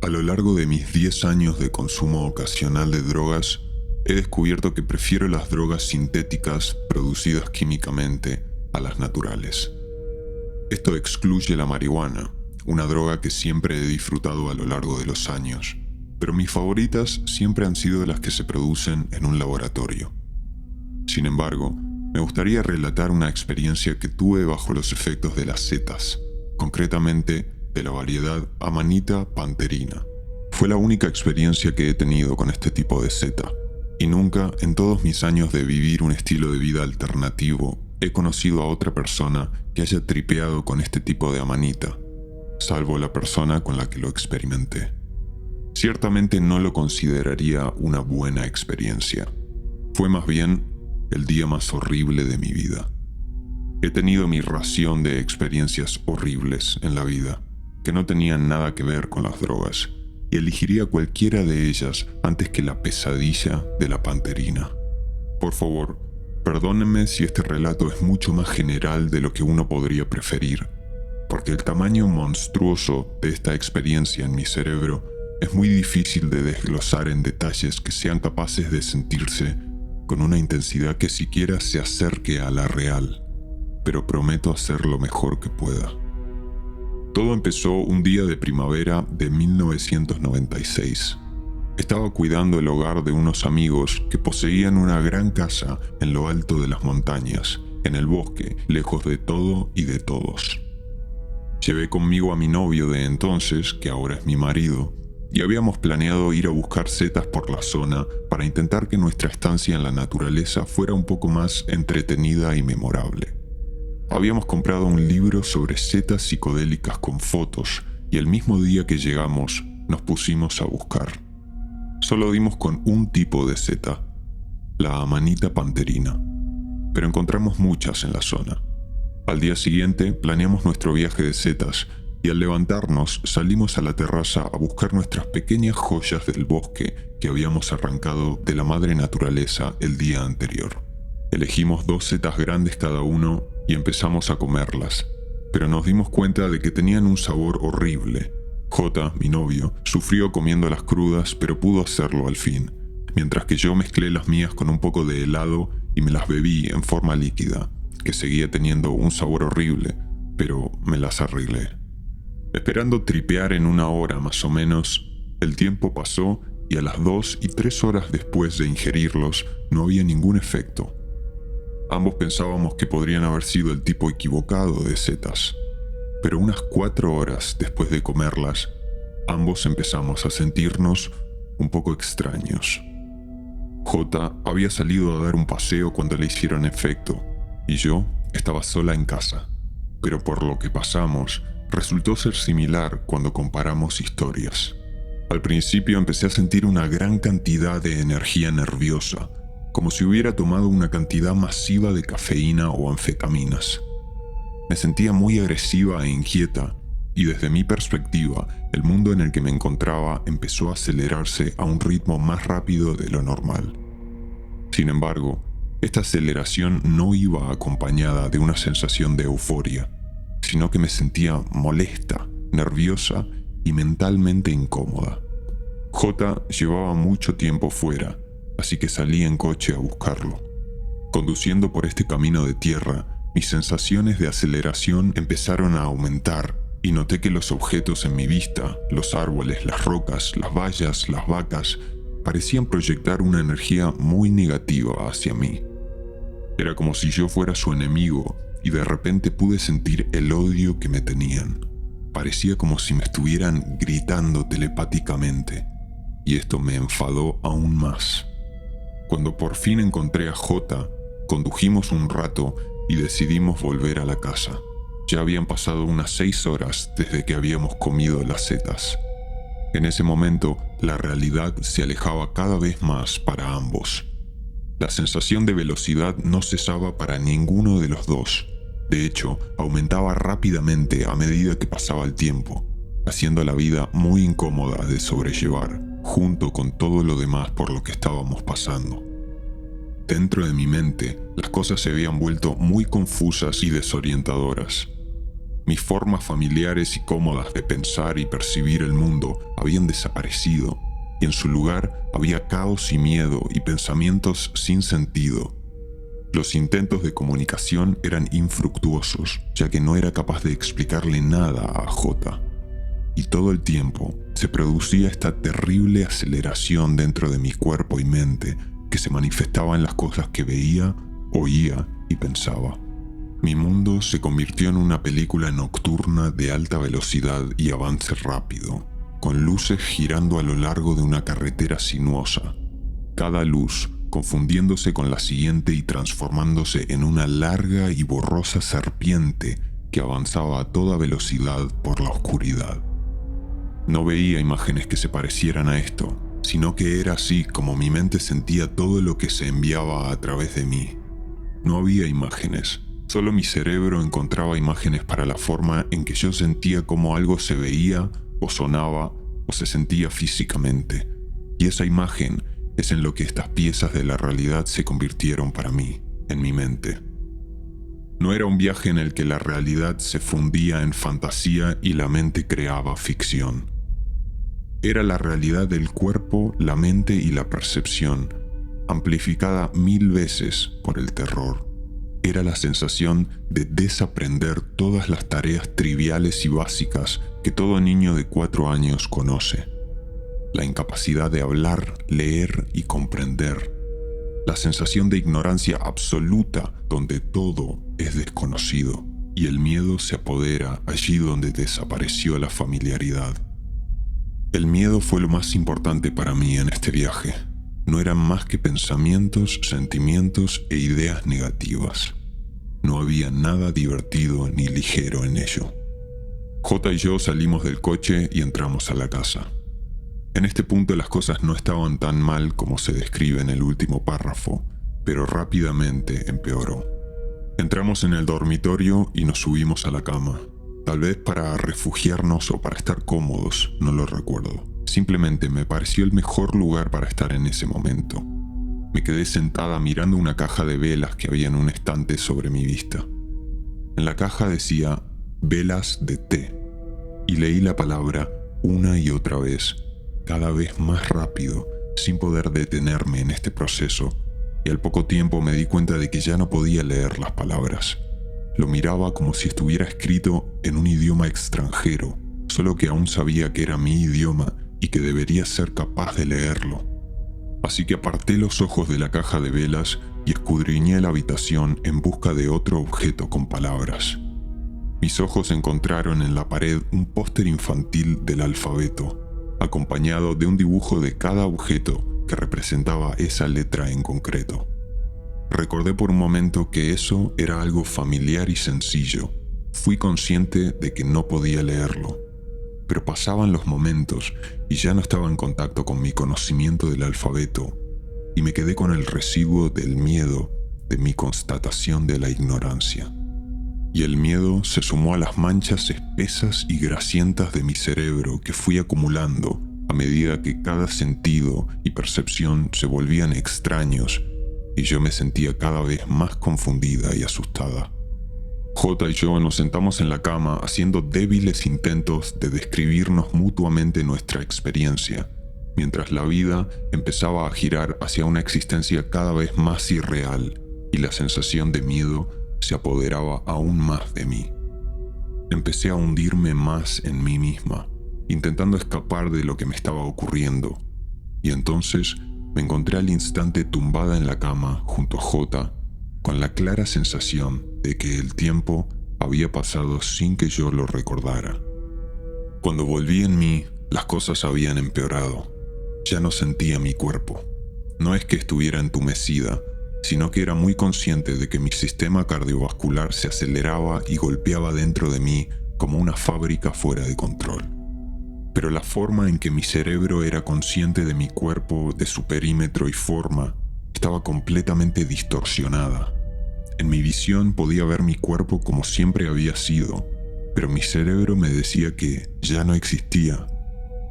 lo largo de mis 10 años de consumo ocasional de drogas, he descubierto que prefiero las drogas sintéticas producidas químicamente a las naturales. Esto excluye la marihuana, una droga que siempre he disfrutado a lo largo de los años, pero mis favoritas siempre han sido las que se producen en un laboratorio. Sin embargo, me gustaría relatar una experiencia que tuve bajo los efectos de las setas, concretamente de la variedad Amanita panterina. Fue la única experiencia que he tenido con este tipo de seta, y nunca, en todos mis años de vivir un estilo de vida alternativo, he conocido a otra persona que haya tripeado con este tipo de amanita, salvo la persona con la que lo experimenté. Ciertamente no lo consideraría una buena experiencia. Fue más bien el día más horrible de mi vida. He tenido mi ración de experiencias horribles en la vida, que no tenían nada que ver con las drogas, y elegiría cualquiera de ellas antes que la pesadilla de la panterina. Por favor, perdónenme si este relato es mucho más general de lo que uno podría preferir, porque el tamaño monstruoso de esta experiencia en mi cerebro es muy difícil de desglosar en detalles que sean capaces de sentirse con una intensidad que siquiera se acerque a la real, pero prometo hacer lo mejor que pueda. Todo empezó un día de primavera de 1996. Estaba cuidando el hogar de unos amigos que poseían una gran casa en lo alto de las montañas, en el bosque, lejos de todo y de todos. Llevé conmigo a mi novio de entonces, que ahora es mi marido, y habíamos planeado ir a buscar setas por la zona para intentar que nuestra estancia en la naturaleza fuera un poco más entretenida y memorable. Habíamos comprado un libro sobre setas psicodélicas con fotos y el mismo día que llegamos nos pusimos a buscar. Solo dimos con un tipo de seta, la Amanita panterina, pero encontramos muchas en la zona. Al día siguiente planeamos nuestro viaje de setas y al levantarnos salimos a la terraza a buscar nuestras pequeñas joyas del bosque que habíamos arrancado de la madre naturaleza el día anterior. Elegimos 2 setas grandes cada uno y empezamos a comerlas, pero nos dimos cuenta de que tenían un sabor horrible. J, mi novio, sufrió comiéndolas crudas, pero pudo hacerlo al fin, mientras que yo mezclé las mías con un poco de helado y me las bebí en forma líquida, que seguía teniendo un sabor horrible, pero me las arreglé. Esperando tripear en 1 hora más o menos, el tiempo pasó y a las 2 y 3 horas después de ingerirlos no había ningún efecto. Ambos pensábamos que podrían haber sido el tipo equivocado de setas, pero unas 4 horas después de comerlas, ambos empezamos a sentirnos un poco extraños. J había salido a dar un paseo cuando le hicieron efecto, y yo estaba sola en casa, pero por lo que pasamos, resultó ser similar cuando comparamos historias. Al principio empecé a sentir una gran cantidad de energía nerviosa, como si hubiera tomado una cantidad masiva de cafeína o anfetaminas. Me sentía muy agresiva e inquieta, y desde mi perspectiva, el mundo en el que me encontraba empezó a acelerarse a un ritmo más rápido de lo normal. Sin embargo, esta aceleración no iba acompañada de una sensación de euforia, sino que me sentía molesta, nerviosa y mentalmente incómoda. J llevaba mucho tiempo fuera, así que salí en coche a buscarlo. Conduciendo por este camino de tierra, mis sensaciones de aceleración empezaron a aumentar y noté que los objetos en mi vista, los árboles, las rocas, las vallas, las vacas, parecían proyectar una energía muy negativa hacia mí. Era como si yo fuera su enemigo y de repente pude sentir el odio que me tenían. Parecía como si me estuvieran gritando telepáticamente, y esto me enfadó aún más. Cuando por fin encontré a J, condujimos un rato y decidimos volver a la casa. Ya habían pasado unas 6 horas desde que habíamos comido las setas. En ese momento, la realidad se alejaba cada vez más para ambos. La sensación de velocidad no cesaba para ninguno de los dos. De hecho, aumentaba rápidamente a medida que pasaba el tiempo, haciendo la vida muy incómoda de sobrellevar, junto con todo lo demás por lo que estábamos pasando. Dentro de mi mente, las cosas se habían vuelto muy confusas y desorientadoras. Mis formas familiares y cómodas de pensar y percibir el mundo habían desaparecido, y en su lugar había caos y miedo y pensamientos sin sentido. Los intentos de comunicación eran infructuosos, ya que no era capaz de explicarle nada a J. Y todo el tiempo se producía esta terrible aceleración dentro de mi cuerpo y mente que se manifestaba en las cosas que veía, oía y pensaba. Mi mundo se convirtió en una película nocturna de alta velocidad y avance rápido, con luces girando a lo largo de una carretera sinuosa. Cada luz confundiéndose con la siguiente y transformándose en una larga y borrosa serpiente que avanzaba a toda velocidad por la oscuridad. No veía imágenes que se parecieran a esto, sino que era así como mi mente sentía todo lo que se enviaba a través de mí. No había imágenes, solo mi cerebro encontraba imágenes para la forma en que yo sentía cómo algo se veía, o sonaba, o se sentía físicamente. Y esa imagen es en lo que estas piezas de la realidad se convirtieron para mí, en mi mente. No era un viaje en el que la realidad se fundía en fantasía y la mente creaba ficción. Era la realidad del cuerpo, la mente y la percepción, amplificada 1000 veces por el terror. Era la sensación de desaprender todas las tareas triviales y básicas que todo niño de 4 años conoce. La incapacidad de hablar, leer y comprender. La sensación de ignorancia absoluta donde todo es desconocido y el miedo se apodera allí donde desapareció la familiaridad. El miedo fue lo más importante para mí en este viaje. No eran más que pensamientos, sentimientos e ideas negativas. No había nada divertido ni ligero en ello. J y yo salimos del coche y entramos a la casa. En este punto las cosas no estaban tan mal como se describe en el último párrafo, pero rápidamente empeoró. Entramos en el dormitorio y nos subimos a la cama, tal vez para refugiarnos o para estar cómodos, no lo recuerdo. Simplemente me pareció el mejor lugar para estar en ese momento. Me quedé sentada mirando una caja de velas que había en un estante sobre mi vista. En la caja decía velas de té, y leí la palabra una y otra vez, cada vez más rápido, sin poder detenerme en este proceso, y al poco tiempo me di cuenta de que ya no podía leer las palabras. Lo miraba como si estuviera escrito en un idioma extranjero, solo que aún sabía que era mi idioma y que debería ser capaz de leerlo. Así que aparté los ojos de la caja de velas y escudriñé la habitación en busca de otro objeto con palabras. Mis ojos encontraron en la pared un póster infantil del alfabeto, acompañado de un dibujo de cada objeto que representaba esa letra en concreto. Recordé por un momento que eso era algo familiar y sencillo. Fui consciente de que no podía leerlo, pero pasaban los momentos y ya no estaba en contacto con mi conocimiento del alfabeto, y me quedé con el residuo del miedo de mi constatación de la ignorancia. Y el miedo se sumó a las manchas espesas y grasientas de mi cerebro que fui acumulando a medida que cada sentido y percepción se volvían extraños y yo me sentía cada vez más confundida y asustada. J y yo nos sentamos en la cama haciendo débiles intentos de describirnos mutuamente nuestra experiencia, mientras la vida empezaba a girar hacia una existencia cada vez más irreal y la sensación de miedo se apoderaba aún más de mí. Empecé a hundirme más en mí misma, intentando escapar de lo que me estaba ocurriendo, y entonces me encontré al instante tumbada en la cama junto a J, con la clara sensación de que el tiempo había pasado sin que yo lo recordara. Cuando volví en mí, las cosas habían empeorado. Ya no sentía mi cuerpo. No es que estuviera entumecida, sino que era muy consciente de que mi sistema cardiovascular se aceleraba y golpeaba dentro de mí como una fábrica fuera de control. Pero la forma en que mi cerebro era consciente de mi cuerpo, de su perímetro y forma, estaba completamente distorsionada. En mi visión podía ver mi cuerpo como siempre había sido, pero mi cerebro me decía que ya no existía.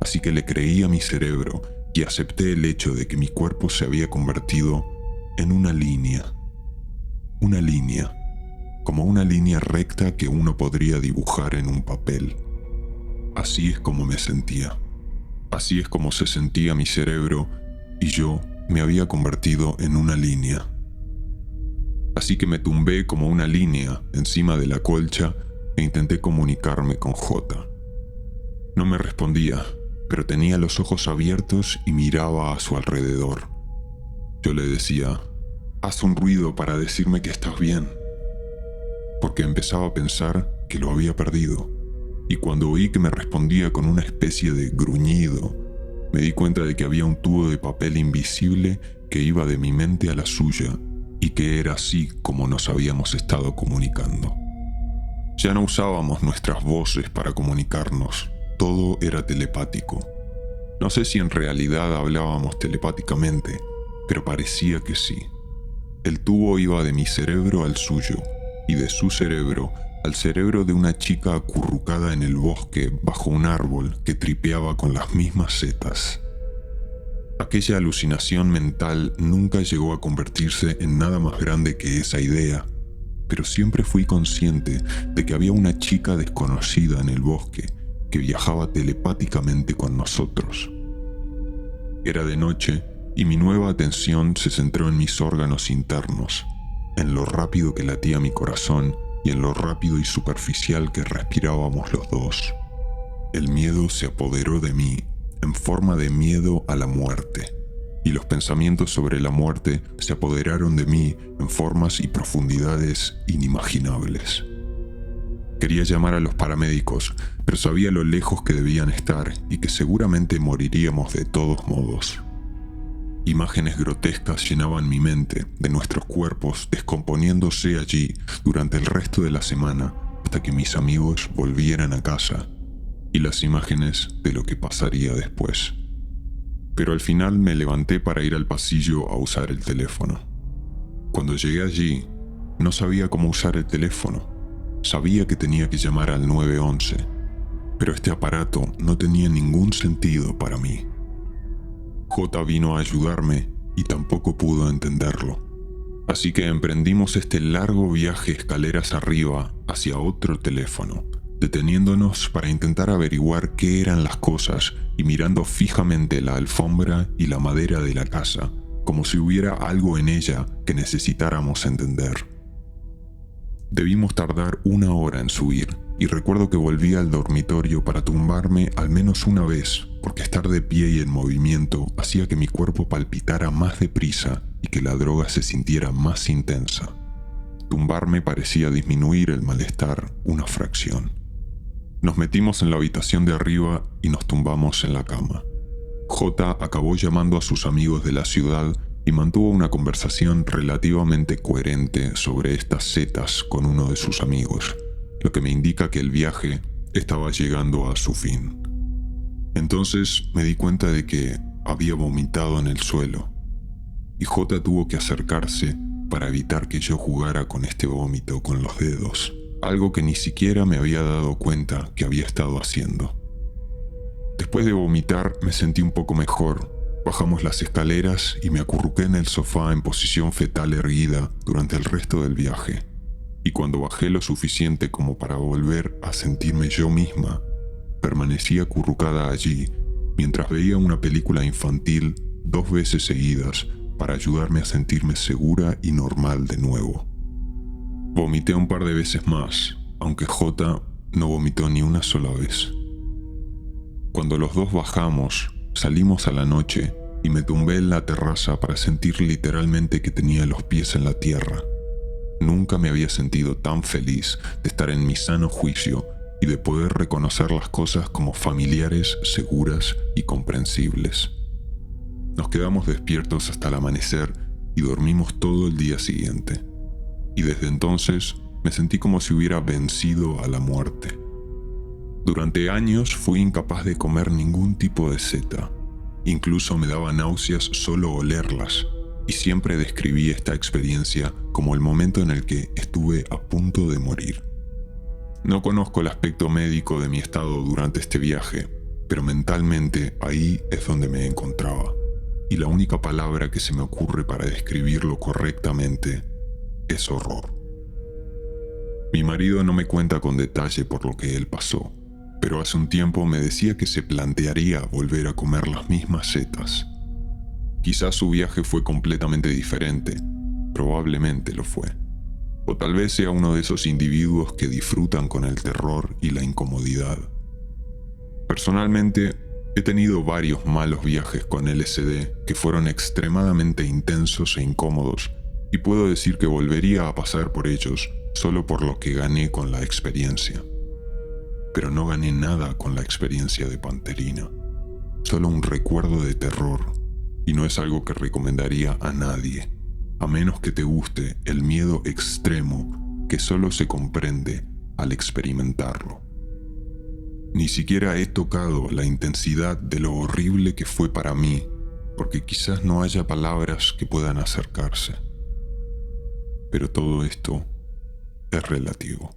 Así que le creí a mi cerebro y acepté el hecho de que mi cuerpo se había convertido en una línea, como una línea recta que uno podría dibujar en un papel. Así es como me sentía. Así es como se sentía mi cerebro y yo me había convertido en una línea. Así que me tumbé como una línea encima de la colcha e intenté comunicarme con J. No me respondía, pero tenía los ojos abiertos y miraba a su alrededor. Yo le decía, haz un ruido para decirme que estás bien, porque empezaba a pensar que lo había perdido, y cuando oí que me respondía con una especie de gruñido, me di cuenta de que había un tubo de papel invisible que iba de mi mente a la suya, y que era así como nos habíamos estado comunicando. Ya no usábamos nuestras voces para comunicarnos, todo era telepático. No sé si en realidad hablábamos telepáticamente, pero parecía que sí. El tubo iba de mi cerebro al suyo, y de su cerebro al cerebro de una chica acurrucada en el bosque bajo un árbol que tripeaba con las mismas setas. Aquella alucinación mental nunca llegó a convertirse en nada más grande que esa idea, pero siempre fui consciente de que había una chica desconocida en el bosque que viajaba telepáticamente con nosotros. Era de noche y mi nueva atención se centró en mis órganos internos, en lo rápido que latía mi corazón y en lo rápido y superficial que respirábamos los dos. El miedo se apoderó de mí en forma de miedo a la muerte, y los pensamientos sobre la muerte se apoderaron de mí en formas y profundidades inimaginables. Quería llamar a los paramédicos, pero sabía lo lejos que debían estar y que seguramente moriríamos de todos modos. Imágenes grotescas llenaban mi mente de nuestros cuerpos descomponiéndose allí durante el resto de la semana hasta que mis amigos volvieran a casa, y las imágenes de lo que pasaría después. Pero al final me levanté para ir al pasillo a usar el teléfono. Cuando llegué allí, no sabía cómo usar el teléfono. Sabía que tenía que llamar al 911, pero este aparato no tenía ningún sentido para mí. J vino a ayudarme y tampoco pudo entenderlo. Así que emprendimos este largo viaje escaleras arriba hacia otro teléfono, deteniéndonos para intentar averiguar qué eran las cosas y mirando fijamente la alfombra y la madera de la casa, como si hubiera algo en ella que necesitáramos entender. Debimos tardar 1 hora en subir, y recuerdo que volví al dormitorio para tumbarme al menos una vez, porque estar de pie y en movimiento hacía que mi cuerpo palpitara más deprisa y que la droga se sintiera más intensa. Tumbarme parecía disminuir el malestar una fracción. Nos metimos en la habitación de arriba y nos tumbamos en la cama. J acabó llamando a sus amigos de la ciudad y mantuvo una conversación relativamente coherente sobre estas setas con uno de sus amigos, lo que me indica que el viaje estaba llegando a su fin. Entonces me di cuenta de que había vomitado en el suelo, y J tuvo que acercarse para evitar que yo jugara con este vómito con los dedos, algo que ni siquiera me había dado cuenta que había estado haciendo. Después de vomitar me sentí un poco mejor. Bajamos las escaleras y me acurruqué en el sofá en posición fetal erguida durante el resto del viaje. Y cuando bajé lo suficiente como para volver a sentirme yo misma, permanecí acurrucada allí mientras veía una película infantil 2 veces seguidas para ayudarme a sentirme segura y normal de nuevo. Vomité un par de veces más, aunque J no vomitó ni una sola vez. Cuando los dos bajamos, salimos a la noche y me tumbé en la terraza para sentir literalmente que tenía los pies en la tierra. Nunca me había sentido tan feliz de estar en mi sano juicio y de poder reconocer las cosas como familiares, seguras y comprensibles. Nos quedamos despiertos hasta el amanecer y dormimos todo el día siguiente. Y desde entonces me sentí como si hubiera vencido a la muerte. Durante años fui incapaz de comer ningún tipo de seta. Incluso me daba náuseas solo olerlas, y siempre describí esta experiencia como el momento en el que estuve a punto de morir. No conozco el aspecto médico de mi estado durante este viaje, pero mentalmente ahí es donde me encontraba, y la única palabra que se me ocurre para describirlo correctamente es horror. Mi marido no me cuenta con detalle por lo que él pasó, pero hace un tiempo me decía que se plantearía volver a comer las mismas setas. Quizás su viaje fue completamente diferente, probablemente lo fue. O tal vez sea uno de esos individuos que disfrutan con el terror y la incomodidad. Personalmente, he tenido varios malos viajes con LSD que fueron extremadamente intensos e incómodos, y puedo decir que volvería a pasar por ellos solo por lo que gané con la experiencia. Pero no gané nada con la experiencia de Panterina, solo un recuerdo de terror, y no es algo que recomendaría a nadie, a menos que te guste el miedo extremo que solo se comprende al experimentarlo. Ni siquiera he tocado la intensidad de lo horrible que fue para mí, porque quizás no haya palabras que puedan acercarse. Pero todo esto es relativo.